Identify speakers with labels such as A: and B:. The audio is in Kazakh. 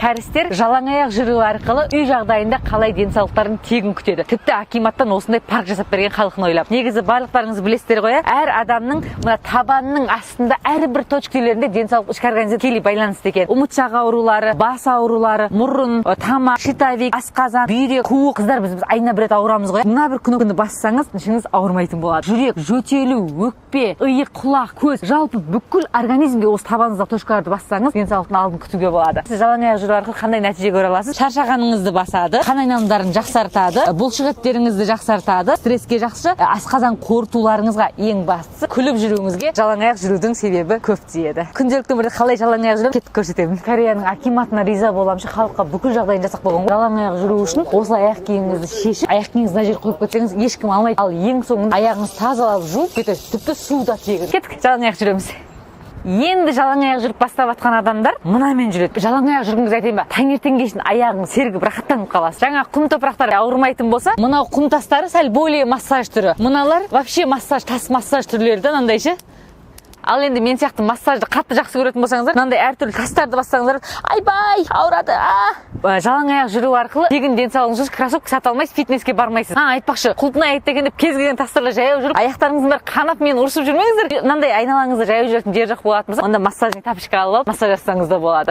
A: Кәрістер жалаң аяқ жүру арқылы үй жағдайында қалай денсаулықтарын тегін күтеді. Тіпті акиматтан осындай парк жасап берген халқын ойлап. Негізі барлықтарыңыз білесіздер ғой, әр адамның мына табанның астында әрбір точкелерінде денсаулық ішкі организм тікелей байланысты екен. Ұмытшақ аурулары, бас аурулары, мұрын, тамақ, щитовик, асқазан, бүйрек, қуық. Қыздар біз айына бір рет ауырамыз ғой. Мына бір күні бассаңыз, ішіңіз ауырмайтын болады. Жүрек, жөтелу, өкпе, иық, құлақ, көз, жалпы бүкіл организмге осы табаныңызда точкаларды бассаңыз, денсаулықтың алдын күтуге болады. Сіз жалаң аяқ жүру арқылы қандай нәтиже көре аласыз? Шаршағаныңызды басады, қан айналымдарын жақсартады, бұлшықеттеріңізді жақсартады, стресске жақсы, асқазан қорытуларыңызға ең бастысы күліп жүруіңізге жалаң аяқ жүрудің себебі көп тиеді. Күнделікті өмірде қалай жалаң аяқ жүремін кетіп көрсетемін. Кореяның акиматына риза боламын, халыққа бүкіл жағдайын жасап қойған. Жалаң аяқ жүру үшін осылай аяқ киіміңізді шешіп, аяқ киіміңізді мына жерге қойып кетсеңіз ешкім алмайды. Ал ең соңында аяғыңыз тазалап жуып кетесіз, тіпті суда тегін. Кеттік, жалаң аяқ жүреміз. Енді жалаң аяқ жүріп бастап жатқан адамдар мынамен жүреді. Жалаң аяқ жүргіңіз айтайын ба? Таңертеңге шейін аяғыңыз сергіп рахаттанып қаласыз. Жаңа құм топырақтар ауырмайтын болса, мынау құм тастары сәл более массаж түрі. Мыналар вообще массаж, тас массаж түрлері де мынандай ше. Ал енді мен сияқты массажды қатты жақсы көретін болсаңыздар, мынандай әртүрлі тастарды бассаңыздар, айбай, ауырады. Жалаң аяқ жүру арқылы тегін денсаулығыңыз кроссовка сата алмайсыз, фитнеске бармайсыз. Айтпақшы, құлпынай айтты екен деп кез келген тастарда жаяу жүріп, аяқтарыңыздың бәрі қанап мен ұрысып жүрмеңіздер. Мынандай айналаңызда жаяу жүретін жер жоқ болатын болса, онда массажный тапочка алып, массаж жасасаңыз да болады.